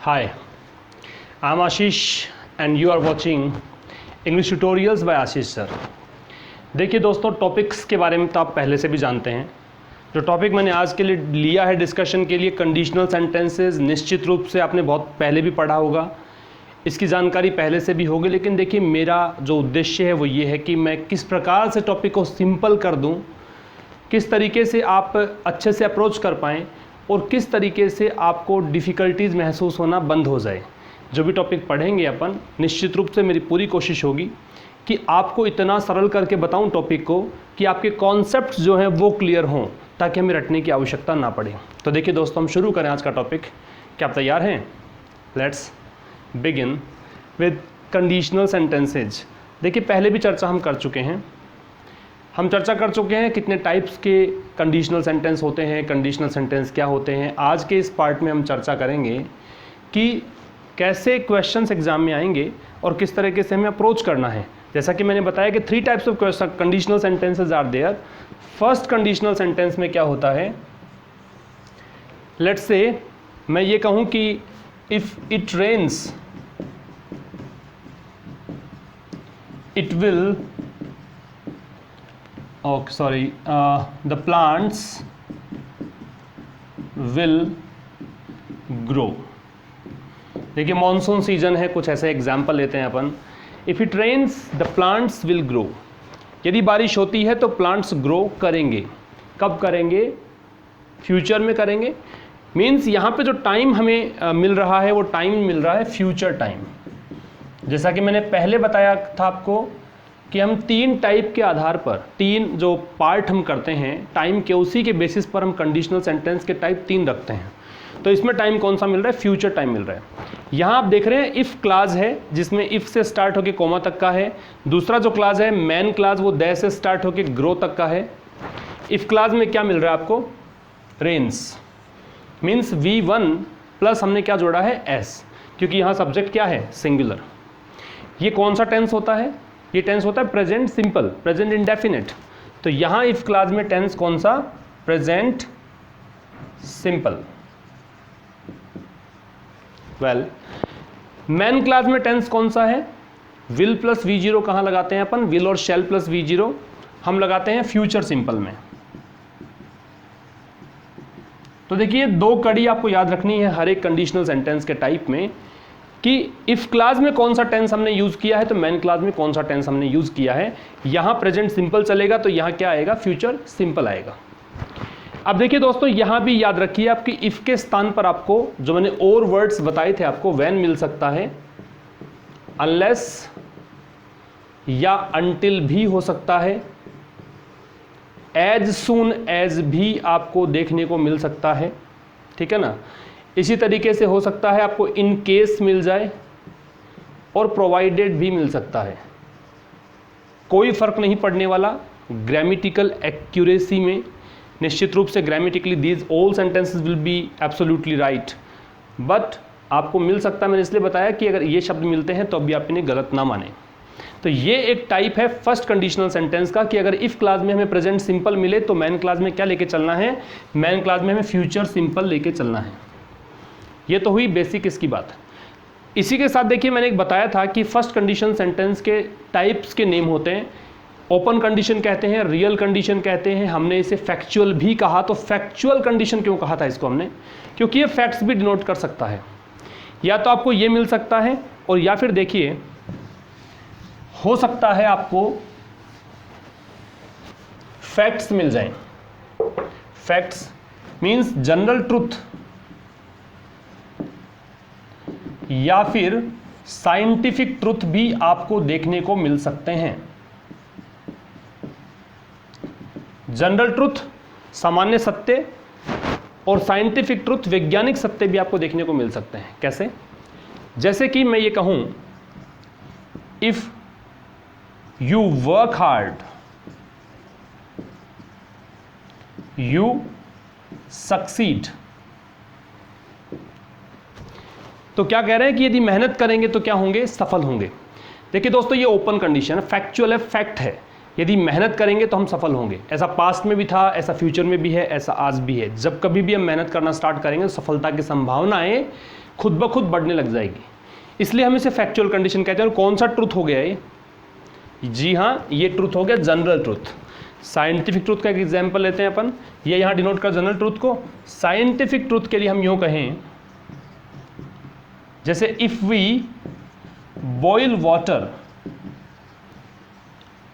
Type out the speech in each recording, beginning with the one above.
Hi, I'm Ashish and you are watching English Tutorials by Ashish sir। देखिए दोस्तों, topics के बारे में तो आप पहले से भी जानते हैं। जो टॉपिक मैंने आज के लिए लिया है डिस्कशन के लिए, कंडीशनल सेंटेंसेस, निश्चित रूप से आपने बहुत पहले भी पढ़ा होगा, इसकी जानकारी पहले से भी होगी। लेकिन देखिए, मेरा जो उद्देश्य है वो ये है कि मैं किस प्रकार से टॉपिक को सिंपल कर दूं, किस तरीके से आप अच्छे से अप्रोच कर पाएँ और किस तरीके से आपको डिफ़िकल्टीज़ महसूस होना बंद हो जाए। जो भी टॉपिक पढ़ेंगे अपन, निश्चित रूप से मेरी पूरी कोशिश होगी कि आपको इतना सरल करके बताऊं टॉपिक को कि आपके कॉन्सेप्ट्स जो हैं वो क्लियर हों, ताकि हमें रटने की आवश्यकता ना पड़े। तो देखिए दोस्तों, हम शुरू करें आज का टॉपिक। क्या आप तैयार हैं? Let's begin with conditional sentences. देखिए, पहले भी चर्चा हम कर चुके हैं। हम चर्चा कर चुके हैं कितने टाइप्स के कंडीशनल सेंटेंस होते हैं, कंडीशनल सेंटेंस क्या होते हैं। आज के इस पार्ट में हम चर्चा करेंगे कि कैसे क्वेश्चंस एग्जाम में आएंगे और किस तरीके से हमें अप्रोच करना है। जैसा कि मैंने बताया कि 3 types of conditional sentences are there. First conditional sentence में क्या होता है, लेट्स से मैं ये कहूँ कि if it rains it will the plants will grow। देखिए, मॉनसून सीजन है, कुछ ऐसे एग्जाम्पल लेते हैं अपन। If it rains the plants will grow. यदि बारिश होती है तो प्लांट्स ग्रो करेंगे। कब करेंगे? फ्यूचर में करेंगे। मीन्स यहाँ पे जो टाइम हमें मिल रहा है वो टाइम मिल रहा है फ्यूचर टाइम। जैसा कि मैंने पहले बताया था आपको कि हम 3 टाइप के आधार पर, 3 जो पार्ट हम करते हैं टाइम के, उसी के बेसिस पर हम कंडीशनल सेंटेंस के टाइप 3 रखते हैं। तो इसमें टाइम कौन सा मिल रहा है? फ्यूचर टाइम मिल रहा है। यहाँ आप देख रहे हैं इफ़ क्लास है, जिसमें इफ़ से स्टार्ट होकर कोमा तक का है। दूसरा जो क्लास है मैन क्लास, वो दे से स्टार्ट होकर ग्रो तक का है। इफ़ क्लास में क्या मिल रहा है आपको? रेन्स। मीन्स V1 प्लस हमने क्या जोड़ा है? S, क्योंकि यहाँ सब्जेक्ट क्या है? सिंगुलर। ये कौन सा टेंस होता है? ये टेंस होता है प्रेजेंट सिंपल, प्रेजेंट इंडेफिनिट। तो यहाँ इफ क्लास में टेंस कौन सा? Present simple. Well, man class में टेंस कौन सा है? विल प्लस V0 कहाँ लगाते हैं अपन? विल और शैल प्लस V0 हम लगाते हैं फ्यूचर सिंपल में। तो देखिए, 2 कड़ी आपको याद रखनी है हर एक कंडीशनल सेंटेंस के टाइप में, कि इफ़ क्लास में कौन सा टेंस हमने यूज़ किया है तो मैन क्लास में कौन सा टेंस हमने यूज़ किया है। यहाँ प्रेजेंट सिंपल चलेगा तो यहाँ क्या आएगा? फ्यूचर सिंपल आएगा। अब देखिए दोस्तों, यहाँ भी याद रखिए आपकी इफ़ के स्थान पर आपको जो मैंने और वर्ड्स बताए थे आपको, व्हेन मिल सकता है, अनलेस या अनटिल भी हो सकता है, एज सून एज भी आपको देखने को मिल सकता है। ठीक है ना? इसी तरीके से हो सकता है आपको इन केस मिल जाए और प्रोवाइडेड भी मिल सकता है। कोई फर्क नहीं पड़ने वाला ग्रामेटिकल एक्यूरेसी में। निश्चित रूप से grammatically these all sentences will be absolutely right, but आपको मिल सकता है। मैंने इसलिए बताया कि अगर ये शब्द मिलते हैं तो अभी आप इन्हें गलत ना माने। तो ये एक टाइप है फर्स्ट कंडीशनल सेंटेंस का, कि अगर इफ क्लास में हमें प्रेजेंट सिंपल मिले तो मैन क्लास में क्या लेके चलना है? मैन क्लास में हमें फ्यूचर सिंपल लेके चलना है। ये तो हुई बेसिक इसकी बात। इसी के साथ देखिए, मैंने एक बताया था कि फर्स्ट कंडीशन सेंटेंस के टाइप्स के नेम होते हैं। ओपन कंडीशन कहते हैं, रियल कंडीशन कहते हैं, हमने इसे फैक्चुअल भी कहा। तो फैक्चुअल कंडीशन क्यों कहा था इसको हमने? क्योंकि ये फैक्ट्स भी डिनोट कर सकता है। या तो आपको ये मिल सकता है, और या फिर देखिए, हो सकता है आपको फैक्ट्स मिल जाएं। फैक्ट्स मीन्स जनरल ट्रुथ, या फिर साइंटिफिक ट्रुथ भी आपको देखने को मिल सकते हैं। जनरल ट्रुथ सामान्य सत्य, और साइंटिफिक ट्रुथ वैज्ञानिक सत्य भी आपको देखने को मिल सकते हैं। कैसे? जैसे कि मैं ये कहूं, if you work hard you succeed. तो क्या कह रहे हैं कि यदि मेहनत करेंगे तो क्या होंगे? सफल होंगे। देखिए दोस्तों, ये ओपन कंडीशन है, फैक्चुअल है, फैक्ट है। यदि मेहनत करेंगे तो हम सफल होंगे। ऐसा पास्ट में भी था, ऐसा फ्यूचर में भी है, ऐसा आज भी है। जब कभी भी हम मेहनत करना स्टार्ट करेंगे तो सफलता की संभावनाएं खुद ब खुद बढ़ने लग जाएगी, इसलिए हम इसे फैक्चुअल कंडीशन कहते हैं। और कौन सा ट्रुथ हो गया ये? जी हाँ, ये ट्रुथ हो गया जनरल ट्रुथ। साइंटिफिक ट्रुथ का एक एग्जाम्पल लेते हैं अपन, ये यहाँ डिनोट कर जनरल ट्रुथ को। साइंटिफिक ट्रुथ के लिए हम यूँ कहें, जैसे if we boil water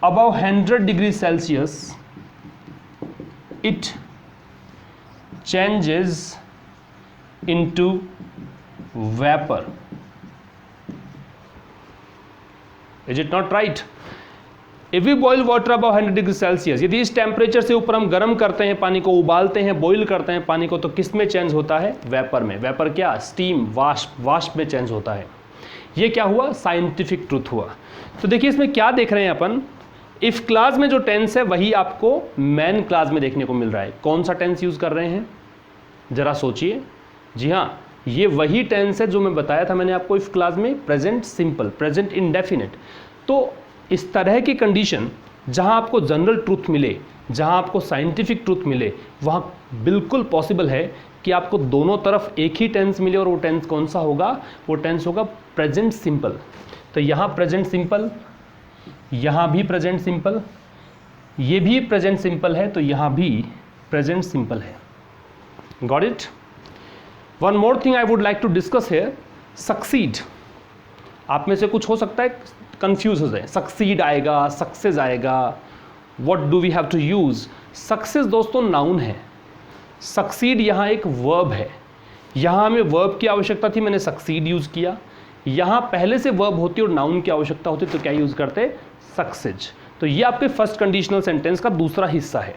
above 100 degrees Celsius, it changes into vapor. Is it not right? If we boil water above 100 degrees Celsius, यदि इस टेम्परेचर से ऊपर हम गर्म करते हैं पानी को, उबालते हैं, बॉईल करते हैं पानी को, तो किस में चेंज होता है? वेपर में। वेपर क्या? स्टीम, वाष्प, वाष्प में चेंज होता है। ये क्या हुआ? साइंटिफिक ट्रुथ हुआ। तो देखिए इसमें क्या देख रहे हैं अपन, इफ क्लास में जो टेंस है वही आपको मैन क्लास में देखने को मिल रहा है। कौन सा टेंस यूज कर रहे हैं जरा सोचिए। जी हाँ, ये वही टेंस है जो मैं बताया था मैंने आपको इफ क्लास में, प्रेजेंट सिंपल, प्रेजेंट इंडेफिनिट। तो इस तरह की कंडीशन जहां आपको जनरल ट्रूथ मिले, जहां आपको साइंटिफिक ट्रूथ मिले, वहां बिल्कुल पॉसिबल है कि आपको दोनों तरफ एक ही टेंस मिले। और वो टेंस कौन सा होगा? वो टेंस होगा प्रेजेंट सिंपल। तो यहाँ प्रेजेंट सिंपल, यहाँ भी प्रेजेंट सिंपल, ये भी प्रेजेंट सिंपल है, तो यहाँ भी प्रेजेंट सिंपल है। Got it? One more thing I would like to discuss here, succeed. आप में से कुछ हो सकता है कंफ्यूज हो जाए, सक्सीड आएगा, सक्सेस आएगा, what do we have to use? Success दोस्तों नाउन है, सक्सीड यहाँ एक वर्ब है। यहाँ हमें वर्ब की आवश्यकता थी, मैंने सक्सीड यूज किया। यहाँ पहले से वर्ब होती और नाउन की आवश्यकता होती तो क्या यूज करते? सक्सेज। तो ये आपके फर्स्ट कंडीशनल सेंटेंस का दूसरा हिस्सा है।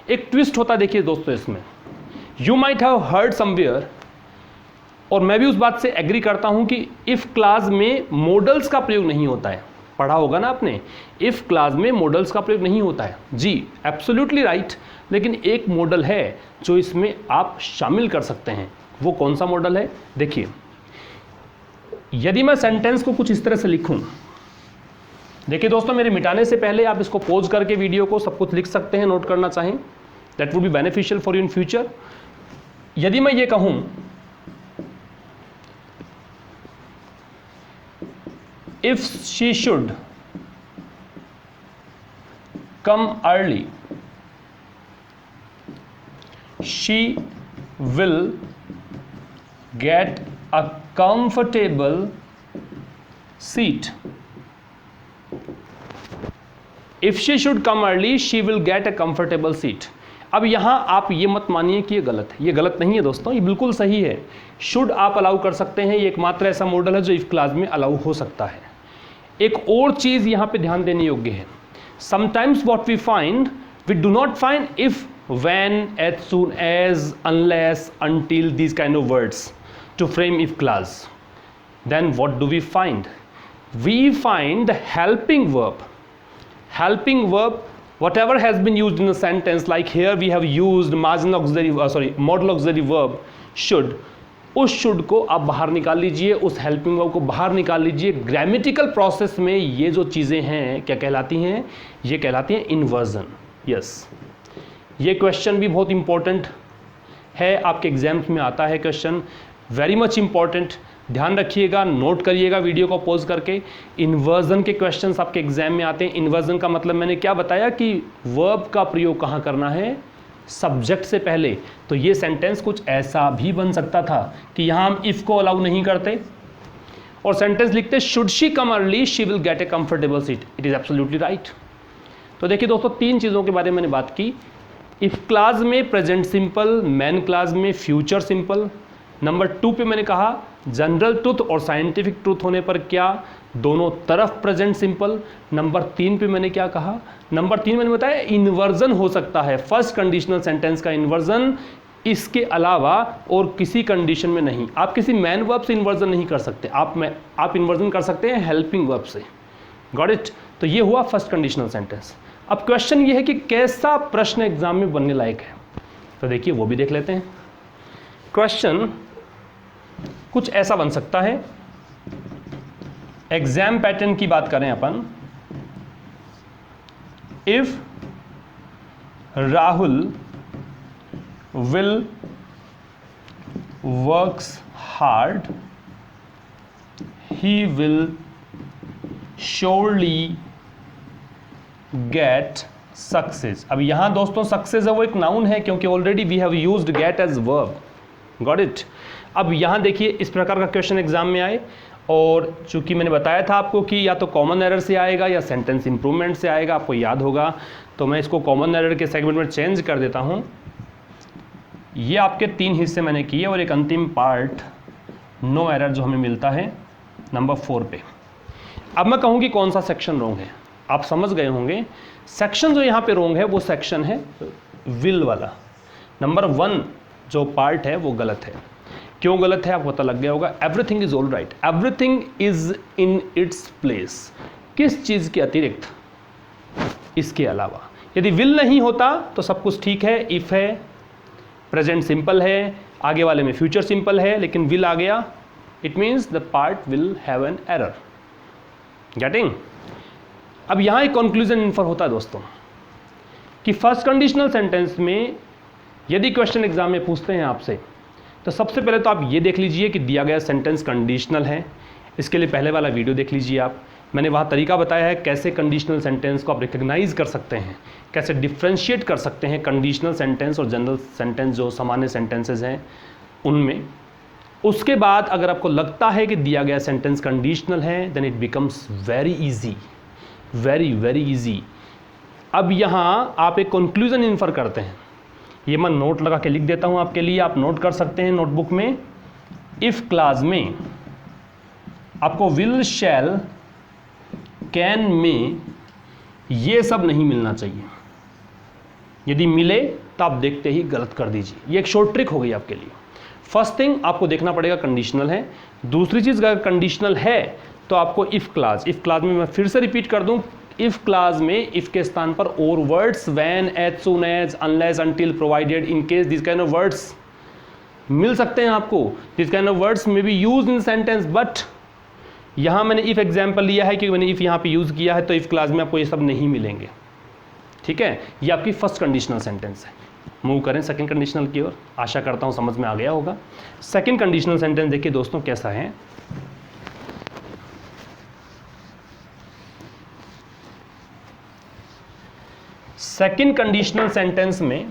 एक ट्विस्ट होता है देखिए दोस्तों इसमें, you might have heard somewhere, और मैं भी उस बात से एग्री करता हूं कि इफ क्लास में मॉडल्स का प्रयोग नहीं होता है। पढ़ा होगा ना आपने, इफ क्लास में मॉडल्स का प्रयोग नहीं होता है। जी एब्सोल्युटली राइट, लेकिन एक मॉडल है जो इसमें आप शामिल कर सकते हैं। वो कौन सा मॉडल है? देखिए, यदि मैं सेंटेंस को कुछ इस तरह से लिखूं, देखिए दोस्तों मेरे मिटाने से पहले आप इसको पॉज करके वीडियो को सब कुछ लिख सकते हैं, नोट करना चाहें, that would be beneficial for you in future. यदि मैं ये कहूं, if she should come early, she will get a comfortable seat. If she should come early, she will get a comfortable seat. अब यहाँ आप ये मत मानिए कि ये गलत है, ये गलत नहीं है दोस्तों, ये बिल्कुल सही है। शुड आप अलाउ कर सकते हैं, ये एकमात्र ऐसा मॉडल है जो इफ क्लास में अलाउ हो सकता है। एक और चीज़ यहाँ पे ध्यान देने योग्य है, sometimes what we find, we do not find if, when, as soon as, unless, until, these kind of words to frame if clause. Then what do we find? We find the helping verb. Helping verb, whatever has been used in a sentence, like here we have used marginal auxiliary, modal auxiliary verb should. उस should को आप बाहर निकाल लीजिए, उस helping verb को बाहर निकाल लीजिए। ग्रामेटिकल प्रोसेस में ये जो चीज़ें हैं क्या कहलाती हैं? ये कहलाती हैं इन्वर्जन। यस, ये क्वेश्चन भी बहुत इंपॉर्टेंट है, आपके एग्जाम्स में आता है क्वेश्चन, वेरी मच इंपॉर्टेंट। ध्यान रखिएगा, नोट करिएगा वीडियो को पॉज करके। इन्वर्जन के क्वेश्चंस आपके एग्जाम में आते हैं। इन्वर्जन का मतलब मैंने क्या बताया कि वर्ब का प्रयोग कहाँ करना है? सब्जेक्ट से पहले। तो ये सेंटेंस कुछ ऐसा भी बन सकता था कि यहाँ हम इफ को अलाउ नहीं करते और सेंटेंस लिखते should she come early she will get A comfortable seat. It is absolutely right. तो देखिए दोस्तों, तीन चीज़ों के बारे में मैंने बात की। इफ क्लास में प्रेजेंट सिंपल, मैन क्लास में फ्यूचर सिंपल। नंबर 2 पे मैंने कहा जनरल ट्रूथ और साइंटिफिक ट्रूथ होने पर क्या? दोनों तरफ प्रेजेंट सिंपल। नंबर 3 पे मैंने क्या कहा? नंबर 3 मैंने बताया इन्वर्जन हो सकता है, फर्स्ट कंडीशनल सेंटेंस का इन्वर्जन, इसके अलावा और किसी कंडीशन में नहीं। आप किसी मैन वर्ब से इन्वर्जन नहीं कर सकते, आप इन्वर्जन कर सकते हैं हेल्पिंग वर्ब से। Got it? तो ये हुआ फर्स्ट कंडीशनल सेंटेंस। अब क्वेश्चन ये है कि कैसा प्रश्न एग्जाम में बनने लायक है, तो देखिए वो भी देख लेते हैं। क्वेश्चन कुछ ऐसा बन सकता है, एग्जाम पैटर्न की बात करें अपन, if Rahul will works hard, he will surely get success. अब यहां दोस्तों सक्सेस है वो एक नाउन है, क्योंकि already we have used get as verb. Got it. अब यहां देखिए इस प्रकार का क्वेश्चन एग्जाम में आए, और चूंकि मैंने बताया था आपको कि या तो कॉमन एरर से आएगा या सेंटेंस इंप्रूवमेंट से आएगा, आपको याद होगा, तो मैं इसको कॉमन एरर के सेगमेंट में चेंज कर देता हूं। ये आपके 3 हिस्से मैंने किए, और एक अंतिम पार्ट नो एरर जो हमें मिलता है नंबर 4 पे। अब मैं कहूं कि कौन सा सेक्शन रॉन्ग है, आप समझ गए होंगे। सेक्शन जो यहाँ पे रॉन्ग है वो सेक्शन है विल वाला। नंबर 1 जो पार्ट है वो गलत है। क्यों गलत है आपको पता लग गया होगा। Everything is all right, everything is in its place. किस चीज़ के अतिरिक्त, इसके अलावा। यदि विल नहीं होता तो सब कुछ ठीक है, इफ है, प्रेजेंट सिंपल है, आगे वाले में फ्यूचर सिंपल है, लेकिन विल आ गया, it means the part will have an error. Getting. अब यहां एक कंक्लूजन इन्फर होता है दोस्तों कि फर्स्ट कंडीशनल सेंटेंस में यदि क्वेश्चन एग्जाम में पूछते हैं आपसे, तो सबसे पहले तो आप ये देख लीजिए कि दिया गया सेंटेंस कंडीशनल है। इसके लिए पहले वाला वीडियो देख लीजिए आप, मैंने वहाँ तरीका बताया है कैसे कंडीशनल सेंटेंस को आप रिकग्नाइज कर सकते हैं, कैसे डिफ्रेंशिएट कर सकते हैं कंडीशनल सेंटेंस और जनरल सेंटेंस जो सामान्य सेंटेंसेज हैं उनमें। उसके बाद अगर आपको लगता है कि दिया गया सेंटेंस कंडीशनल है, then it becomes very easy, very very easy. अब यहाँ आप एक कंक्लूजन इन्फर करते हैं, ये मैं नोट लगा के लिख देता हूँ आपके लिए, आप नोट कर सकते हैं नोटबुक में। इफ क्लास में आपको विल, शैल, कैन में ये सब नहीं मिलना चाहिए। यदि मिले तो आप देखते ही गलत कर दीजिए। ये एक शॉर्ट ट्रिक हो गई आपके लिए। फर्स्ट थिंग आपको देखना पड़ेगा कंडीशनल है। दूसरी चीज़ अगर कंडीशनल है तो आपको इफ क्लास में मैं फिर से रिपीट कर दूं, इफ क्लास में इफ के स्थान पर और words, when, as soon as, unless, until, provided, in case, this kind of words मिल सकते हैं आपको। This kind of words may be used in sentence, but यहां मैंने इफ एग्जांपल लिया है क्योंकि मैंने इफ यहां पे यूज किया है, तो इफ क्लास में आपको ये सब नहीं मिलेंगे। ठीक है, ये आपकी फर्स्ट कंडीशनल सेंटेंस है। मूव करें सेकंड कंडीशनल की ओर, आशा करता हूं समझ में आ गया होगा। सेकंड कंडीशनल सेंटेंस देखिए दोस्तों कैसा है। सेकंड कंडीशनल सेंटेंस में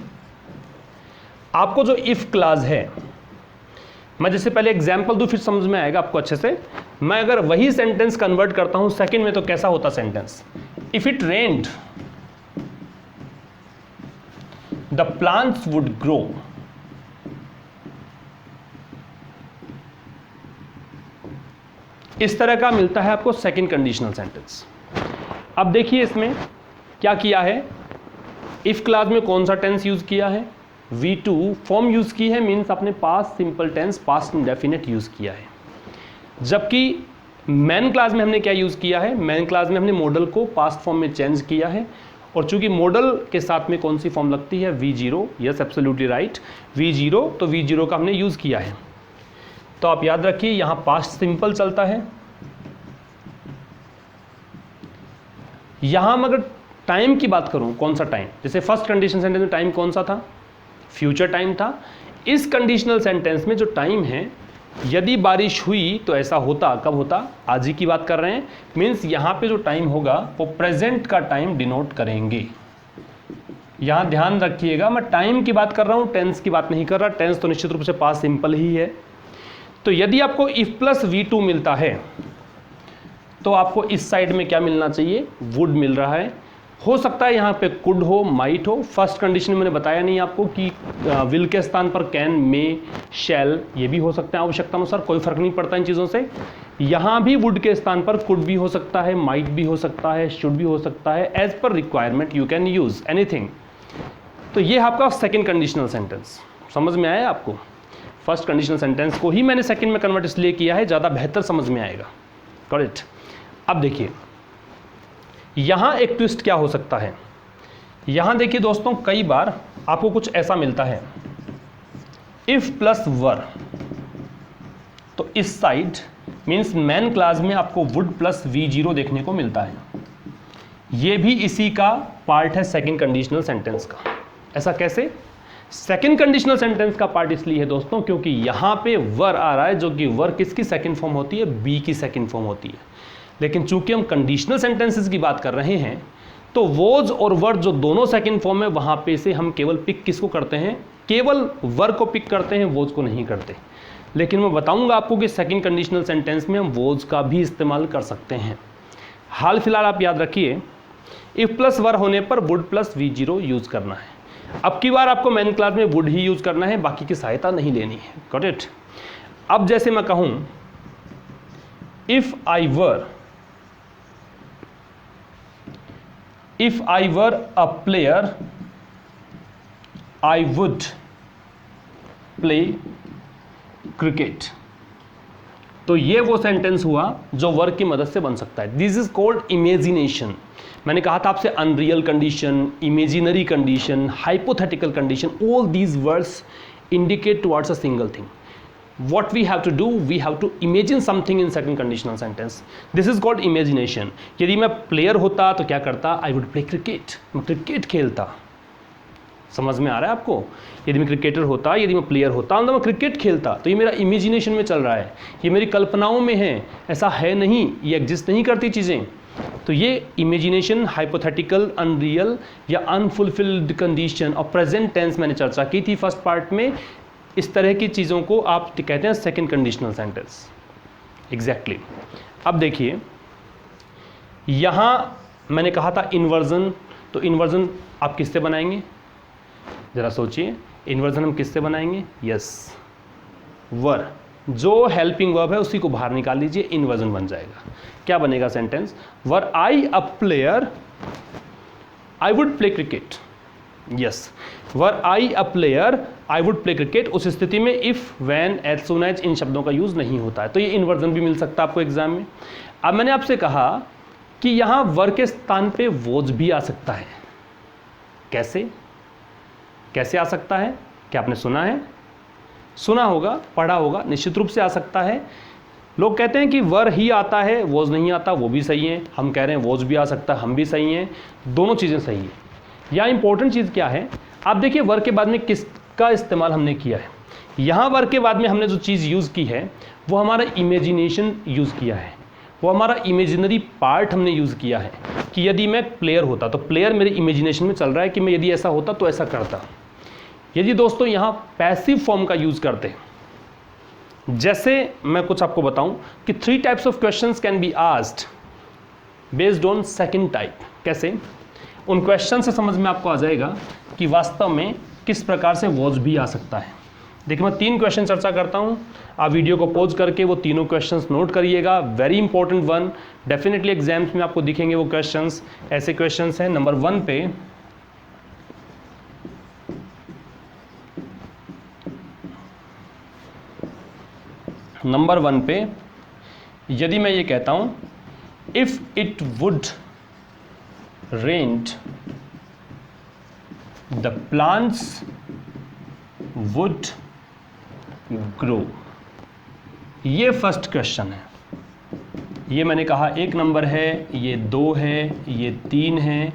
आपको जो इफ क्लास है, मैं जैसे पहले एग्जांपल दूं फिर समझ में आएगा आपको अच्छे से। मैं अगर वही सेंटेंस कन्वर्ट करता हूं सेकंड में, तो कैसा होता sentence. If it rained the plants would grow. इस तरह का मिलता है आपको सेकंड कंडीशनल सेंटेंस। अब देखिए इसमें क्या किया है, इफ क्लास में कौन सा टेंस यूज किया है, V2 फॉर्म यूज की है, मीन्स आपने past simple tense, past indefinite use किया है। जबकि मैन क्लास में हमने क्या यूज किया है, मैन क्लास में हमने मॉडल को पास्ट फॉर्म में चेंज किया है, और चूंकि मॉडल के साथ में कौन सी फॉर्म लगती है, V0। Yes, absolutely right, V0, तो V0 का हमने यूज किया है। तो आप याद रखिए यहां पास्ट सिंपल चलता है। यहां अगर टाइम की बात करूं, कौन सा टाइम, जैसे फर्स्ट कंडीशनल सेंटेंस में टाइम कौन सा था, फ्यूचर टाइम था। इस कंडीशनल सेंटेंस में जो टाइम है, यदि बारिश हुई तो ऐसा होता, कब होता, आज ही की बात कर रहे हैं, मीन्स यहां पे जो टाइम होगा वो प्रेजेंट का टाइम डिनोट करेंगे। यहां ध्यान रखिएगा, मैं टाइम की बात कर रहा हूं, टेंस की बात नहीं कर रहा। टेंस तो निश्चित रूप से पास्ट सिंपल ही है। तो यदि आपको इफ प्लस V2 मिलता है तो आपको इस साइड में क्या मिलना चाहिए, वुड मिल रहा है। हो सकता है यहाँ पे कुड हो, माइट हो। फर्स्ट कंडीशन में मैंने बताया नहीं आपको कि विल के स्थान पर कैन, मे, शैल ये भी हो सकते हैं आवश्यकता अनुसार, कोई फर्क नहीं पड़ता इन चीज़ों से। यहाँ भी वुड के स्थान पर कुड भी हो सकता है, माइट भी हो सकता है, शुड भी हो सकता है। As per requirement you can use anything. तो ये आपका सेकेंड कंडीशनल सेंटेंस समझ में आया आपको। फर्स्ट कंडीशनल सेंटेंस को ही मैंने सेकेंड में कन्वर्ट इसलिए किया है, ज़्यादा बेहतर समझ में आएगा। करेक्ट। अब देखिए यहां एक ट्विस्ट क्या हो सकता है। यहां देखिए दोस्तों, कई बार आपको कुछ ऐसा मिलता है, इफ प्लस वर, तो इस साइड मींस मैन क्लास में आपको वुड प्लस V0 देखने को मिलता है। यह भी इसी का पार्ट है सेकंड कंडीशनल सेंटेंस का। ऐसा कैसे, सेकंड कंडीशनल सेंटेंस का पार्ट इसलिए है दोस्तों क्योंकि यहां पे वर आ रहा है, जो कि वर किसकी सेकंड फॉर्म होती है, बी की सेकंड फॉर्म होती है। लेकिन चूंकि हम कंडीशनल सेंटेंसेस की बात कर रहे हैं तो वॉज और वर जो दोनों सेकंड फॉर्म है वहां पे से हम केवल पिक किसको करते हैं, केवल वर को पिक करते हैं, वॉज को नहीं करते। लेकिन मैं बताऊंगा आपको कि सेकंड कंडीशनल सेंटेंस में हम वॉज का भी इस्तेमाल कर सकते हैं। हाल फिलहाल आप याद रखिए, इफ प्लस वर होने पर वुड प्लस V0 यूज करना है। अब की बार आपको मेन क्लास में वुड ही यूज करना है, बाकी की सहायता नहीं लेनी है। Got it. अब जैसे मैं कहूं if I were a player I would play cricket, तो ये वो सेंटेंस हुआ जो वर्ब की मदद से बन सकता है। This is called imagination. मैंने कहा था आपसे unreal condition, imaginary condition, hypothetical condition, all these words indicate towards a single thing. What we have to do, we have to imagine something in second conditional sentence. This is called imagination. यदि मैं player होता तो क्या करता, I would play cricket, मैं cricket खेलता। समझ में आ रहा है आपको? यदि मैं क्रिकेटर होता, यदि मैं प्लेयर होता तो मैं क्रिकेट खेलता। तो ये मेरा इमेजिनेशन में चल रहा है, ये मेरी कल्पनाओं में है, ऐसा है नहीं, ये एग्जिस्ट नहीं करती चीज़ें। तो ये इमेजिनेशन, हाइपोथेटिकल, अनरियल या अनफुलफिल्ड कंडीशन और प्रेजेंट टेंस मैंने चर्चा की थी फर्स्ट पार्ट में। इस तरह की चीज़ों को आप कहते हैं सेकंड कंडीशनल सेंटेंस। एग्जैक्टली। अब देखिए यहाँ मैंने कहा था इन्वर्जन, तो इन्वर्जन आप किससे बनाएंगे, ज़रा सोचिए, इन्वर्जन हम किससे बनाएंगे, यस वर, जो हेल्पिंग वर्ब है उसी को बाहर निकाल लीजिए, इन्वर्जन बन जाएगा। क्या बनेगा sentence, were I a player I would play cricket. Yes, were I a player I would play cricket. उस स्थिति में if, when, as soon as इन शब्दों का यूज नहीं होता है, तो ये इन्वर्जन भी मिल सकता है आपको एग्जाम में। अब मैंने आपसे कहा कि यहां वर के स्थान पे वॉज भी आ सकता है। कैसे कैसे आ सकता है, क्या आपने सुना है, सुना होगा, पढ़ा होगा, निश्चित रूप से आ सकता है। लोग कहते हैं कि वर ही आता है, वॉज नहीं आता, वो भी सही है। हम कह रहे हैं वॉज भी आ सकता है, हम भी सही हैं, दोनों चीज़ें सही है। यहाँ इंपॉर्टेंट चीज़ क्या है, आप देखिए वर के बाद में किसका इस्तेमाल हमने किया है। यहाँ वर के बाद में हमने जो चीज़ यूज़ की है वो हमारा इमेजिनेशन यूज़ किया है, वो हमारा इमेजिनरी पार्ट हमने यूज़ किया है कि यदि मैं प्लेयर होता तो प्लेयर मेरे इमेजिनेशन में चल रहा है कि मैं यदि ऐसा होता तो ऐसा करता। यदि दोस्तों यहाँ पैसिव फॉर्म का यूज़ करते, जैसे मैं कुछ आपको बताऊं कि 3 types of questions can be asked based on second type. कैसे, उन क्वेश्चन से समझ में आपको आ जाएगा कि वास्तव में किस प्रकार से वॉज भी आ सकता है। देखिए मैं 3 क्वेश्चन चर्चा करता हूं, आप वीडियो को पॉज करके वो तीनों क्वेश्चंस नोट करिएगा। Very important one, definitely exams में आपको दिखेंगे वो क्वेश्चंस। ऐसे क्वेश्चंस हैं, नंबर 1 पे यदि मैं ये कहता हूं if it would rained the plants would grow, ये फर्स्ट क्वेश्चन है। ये मैंने कहा 1 नंबर है, ये 2 है, ये 3 है,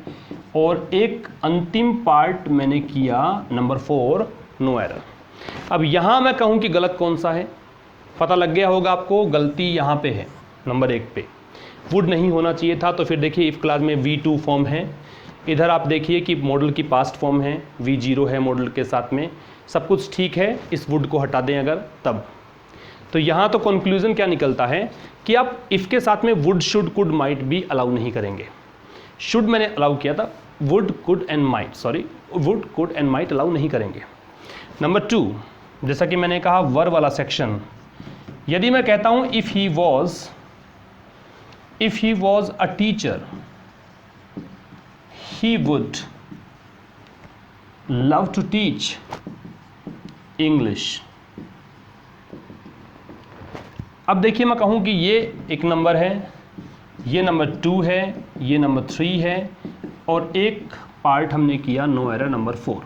और एक अंतिम पार्ट मैंने किया नंबर 4, नो एरर। अब यहां मैं कहूं कि गलत कौन सा है, पता लग गया होगा आपको, गलती यहां पे है नंबर 1 पे, वुड नहीं होना चाहिए था। तो फिर देखिए इफ क्लास में V2 फॉर्म है, इधर आप देखिए कि मॉडल की पास्ट फॉर्म है, V0 है मॉडल के साथ में, सब कुछ ठीक है। इस वुड को हटा दें अगर तब, तो यहाँ तो कंक्लूजन क्या निकलता है कि आप इफ के साथ में वुड, शुड, कुड, माइट भी अलाउ नहीं करेंगे। शुड मैंने अलाउ किया था, would, could and might, sorry would, could and might allow नहीं करेंगे। नंबर 2, जैसा कि मैंने कहा वर वाला सेक्शन, यदि मैं कहता हूँ if he was a teacher he would love to teach English। अब देखिए मैं कहूं कि ये 1 नंबर है, ये नंबर 2 है, ये नंबर 3 है, और एक पार्ट हमने किया नो एरर नंबर 4।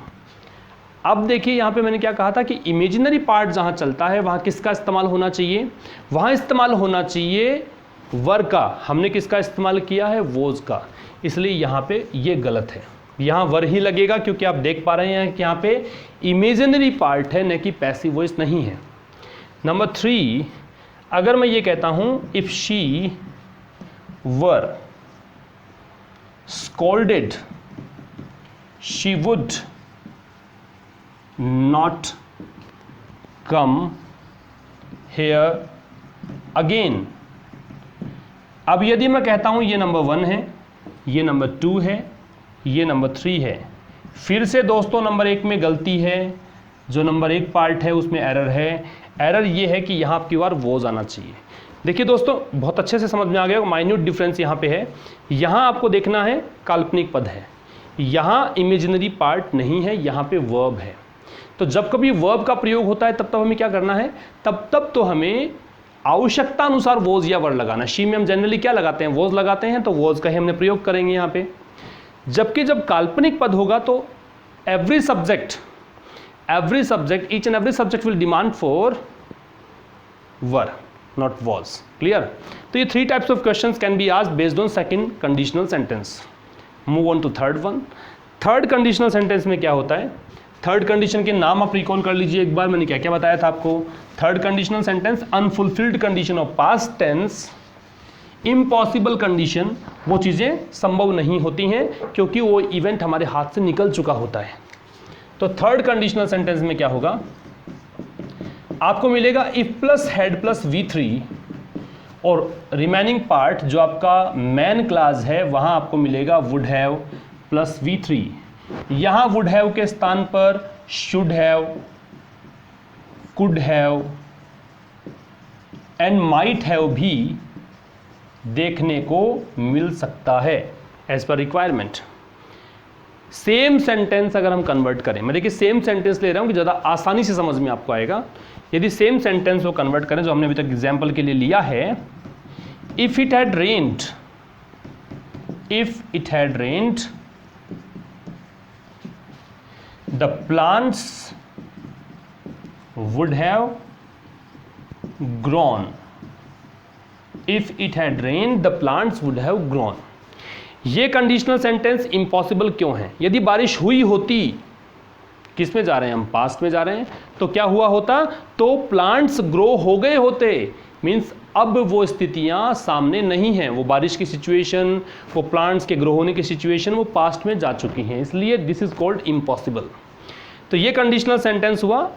अब देखिए यहाँ पे मैंने क्या कहा था कि इमेजिनरी पार्ट जहाँ चलता है वहाँ किसका इस्तेमाल होना चाहिए, वहाँ इस्तेमाल होना चाहिए वर का। हमने किसका इस्तेमाल किया है, वॉज का, इसलिए यहाँ पे ये गलत है। यहाँ वर ही लगेगा क्योंकि आप देख पा रहे हैं कि यहाँ पे इमेजिनरी पार्ट है, न कि पैसिव वॉइस नहीं है। नंबर 3, अगर मैं ये कहता हूं if she were scolded she would not come here again. अब यदि मैं कहता हूं ये नंबर 1 है, ये नंबर 2 है, ये नंबर 3 है, फिर से दोस्तों नंबर 1 में गलती है, जो नंबर 1 पार्ट है उसमें एरर है। एरर ये है कि यहाँ आपकी बार वॉज आना चाहिए। देखिए दोस्तों, बहुत अच्छे से समझ में आ गया, माइन्यूट डिफरेंस यहाँ पे है। यहाँ आपको देखना है काल्पनिक पद है, यहाँ इमेजिनरी पार्ट नहीं है, यहाँ पे वर्ब है। तो जब कभी वर्ब का प्रयोग होता है तब हमें क्या करना है, तब तो हमें आवश्यकता अनुसार वॉज या वर लगाना। शी में हम जनरली क्या लगाते हैं, वॉज लगाते हैं, तो वॉज का ही हमने प्रयोग करेंगे यहाँ पे। जबकि जब काल्पनिक पद होगा तो every subject each and every subject will demand for were, not was. Clear? तो ये 3 types of questions can be asked based on second conditional sentence. Move on to third one. Third conditional sentence में क्या होता है, third condition के नाम आप recall कर लीजिए एक बार, मैंने क्या क्या बताया था आपको। Third conditional sentence, unfulfilled condition of past tense, impossible condition, वो चीज़ें संभव नहीं होती हैं क्योंकि वो इवेंट हमारे हाथ से निकल चुका होता है। तो थर्ड कंडीशनल सेंटेंस में क्या होगा, आपको मिलेगा if plus head plus V3 और रिमेनिंग पार्ट जो आपका मैन क्लास है वहां आपको मिलेगा वुड हैव प्लस V3। यहां वुड हैव के स्थान पर should have, could have and might have भी देखने को मिल सकता है as per requirement. Same sentence अगर हम कन्वर्ट करें, मैं देखिए सेम सेंटेंस ले रहा हूं कि ज़्यादा आसानी से समझ में आपको आएगा। यदि सेम सेंटेंस को कन्वर्ट करें जो हमने अभी तक एग्जाम्पल के लिए लिया है, if it had rained, if it had rained the plants would have grown. If it had rained the plants would have grown. ये कंडीशनल सेंटेंस इम्पॉसिबल क्यों है? यदि बारिश हुई होती, किस में जा रहे हैं हम, पास्ट में जा रहे हैं, तो क्या हुआ होता, तो प्लांट्स ग्रो हो गए होते। मीन्स अब वो स्थितियां सामने नहीं हैं, वो बारिश की सिचुएशन, वो प्लांट्स के ग्रो होने की सिचुएशन वो पास्ट में जा चुकी हैं, इसलिए दिस इज कॉल्ड इम्पॉसिबल। तो ये कंडीशनल सेंटेंस हुआ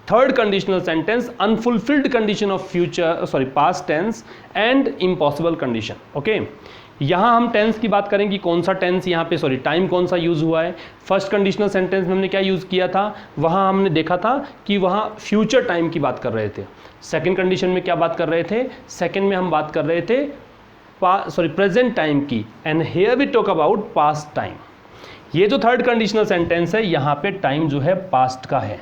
third conditional sentence, unfulfilled condition of future past tense and impossible condition. Okay, यहाँ हम टेंस की बात करें कि कौन सा टेंस यहाँ पे टाइम कौन सा यूज़ हुआ है। फर्स्ट कंडीशनल सेंटेंस में हमने क्या यूज़ किया था, वहाँ हमने देखा था कि वहाँ फ्यूचर टाइम की बात कर रहे थे। सेकंड कंडीशन में क्या बात कर रहे थे, सेकंड में हम बात कर रहे थे प्रेजेंट टाइम की, and here we talk about past time. ये जो थर्ड कंडीशनल सेंटेंस है यहाँ पे टाइम जो है पास्ट का है,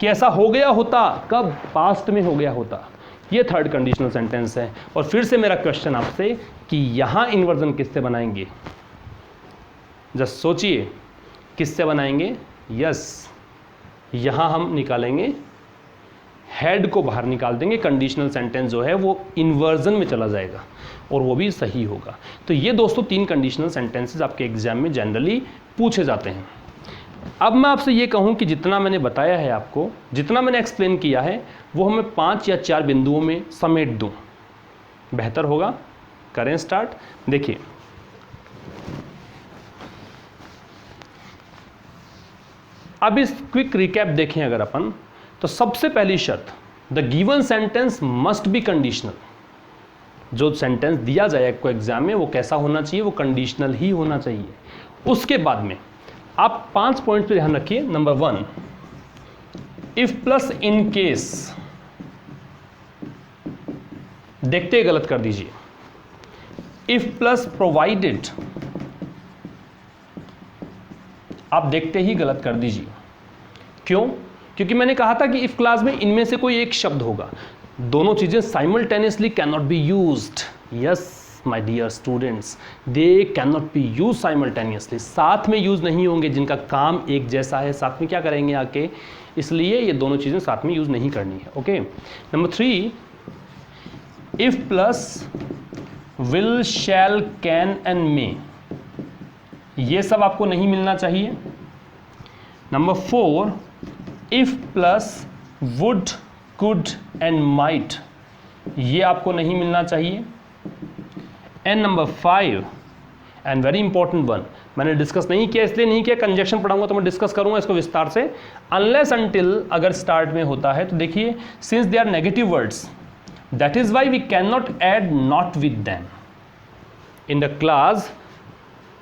कि ऐसा हो गया होता, कब, पास्ट में हो गया होता। ये थर्ड कंडीशनल सेंटेंस है। और फिर से मेरा क्वेश्चन आपसे कि यहाँ इन्वर्जन किससे बनाएंगे, जस्ट सोचिए किससे बनाएंगे। यस, यहाँ हम निकालेंगे, हेड को बाहर निकाल देंगे, कंडीशनल सेंटेंस जो है वो इन्वर्जन में चला जाएगा और वो भी सही होगा। तो ये दोस्तों 3 कंडीशनल सेंटेंसेस आपके एग्जाम में जनरली पूछे जाते हैं। अब मैं आपसे ये कहूँ कि जितना मैंने बताया है आपको, जितना मैंने एक्सप्लेन किया है, वो हमें 5 या 4 बिंदुओं में समेट दूँ, बेहतर होगा। करें स्टार्ट। देखिए, अब इस क्विक रिकैप देखें अगर अपन, तो सबसे पहली शर्त, the given sentence must be conditional. जो सेंटेंस दिया जाए आपको एग्जाम में वो कैसा होना चाहिए, वो कंडीशनल ही होना चाहिए। उसके बाद में आप 5 पॉइंट पे ध्यान रखिए। Number 1, if plus in case, देखते ही गलत कर दीजिए। इफ प्लस प्रोवाइडेड, आप देखते ही गलत कर दीजिए। क्यों? क्योंकि मैंने कहा था कि इफ क्लास में इनमें से कोई एक शब्द होगा, दोनों चीजें simultaneously can not be used. Yes my dear students, they can not be use simultaneously, साथ में यूज नहीं होंगे। जिनका काम एक जैसा है साथ में क्या करेंगे आके, इसलिए ये दोनों चीजें साथ में यूज नहीं करनी है। Okay, number 3, if plus will, shall, can and may, ये सब आपको नहीं मिलना चाहिए। Number 4, if plus would, could and might, ये आपको नहीं मिलना चाहिए। And number 5 and very important one, मैंने डिस्कस नहीं किया, इसलिए नहीं किया, कंजक्शन पढ़ाऊंगा तो मैं डिस्कस करूंगा इसको विस्तार से। अनलेस अनटिल अगर स्टार्ट में होता है तो देखिए, since they are negative words, that is why we can not add not with them in the class.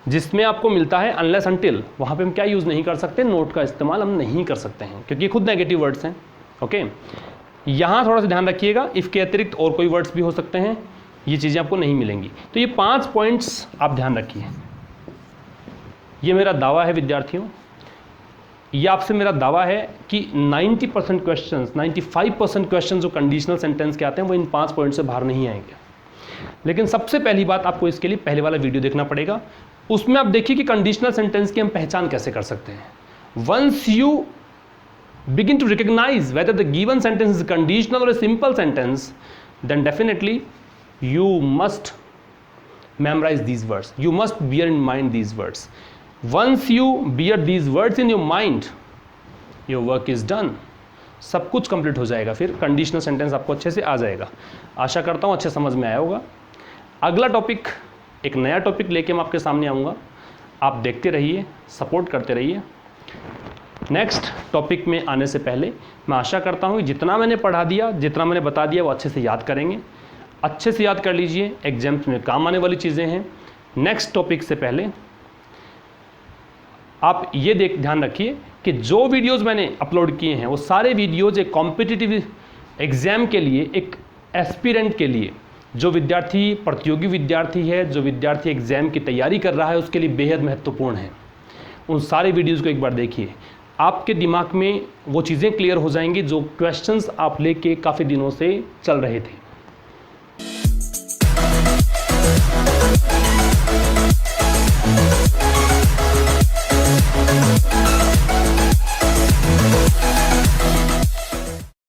जिसमें आपको मिलता है अनलेस अनटिल, वहां पे हम क्या यूज नहीं कर सकते, नोट का इस्तेमाल हम नहीं कर सकते हैं, क्योंकि खुद नेगेटिव वर्ड्स हैं। ओके, यहां थोड़ा सा ध्यान रखिएगा, इफ के अतिरिक्त और कोई वर्ड्स भी हो सकते हैं, ये चीजें आपको नहीं मिलेंगी। तो ये 5 पॉइंट्स आप ध्यान रखिए। ये मेरा दावा है विद्यार्थियों, ये आपसे मेरा दावा है कि 90% क्वेश्चंस, 95% क्वेश्चंस जो कंडीशनल सेंटेंस के आते हैं वो इन 5 पॉइंट से बाहर नहीं आएंगे। लेकिन सबसे पहली बात, आपको इसके लिए पहले वाला वीडियो देखना पड़ेगा। उसमें आप देखिए कि कंडीशनल सेंटेंस की हम पहचान कैसे कर सकते हैं। Once you begin to recognize whether the given sentence is conditional or a simple sentence, then definitely you must memorize these words. You must bear in mind these words. Once you bear these words in your mind, your work is done. सब कुछ complete हो जाएगा, फिर conditional sentence आपको अच्छे से आ जाएगा। आशा करता हूँ अच्छे समझ में आया होगा। अगला टॉपिक, एक नया टॉपिक लेके मैं आपके सामने आऊँगा। आप देखते रहिए, सपोर्ट करते रहिए। नेक्स्ट टॉपिक में आने से पहले मैं आशा करता हूँ कि जितना मैंने पढ़ा दिया, जितना मैंने बता दिया, वो अच्छे से याद करेंगे। अच्छे से याद कर लीजिए, एग्जाम्स में काम आने वाली चीज़ें हैं। नेक्स्ट टॉपिक से पहले आप ये ध्यान रखिए कि जो वीडियोस मैंने अपलोड किए हैं वो सारे वीडियोस एक कॉम्पिटिटिव एग्ज़ाम के लिए, एक एस्पिरेंट के लिए, जो विद्यार्थी प्रतियोगी विद्यार्थी है, जो विद्यार्थी एग्ज़ाम की तैयारी कर रहा है, उसके लिए बेहद महत्वपूर्ण है। उन सारे वीडियोज़ को एक बार देखिए, आपके दिमाग में वो चीज़ें क्लियर हो जाएंगी जो क्वेश्चंस आप लेके काफ़ी दिनों से चल रहे थे।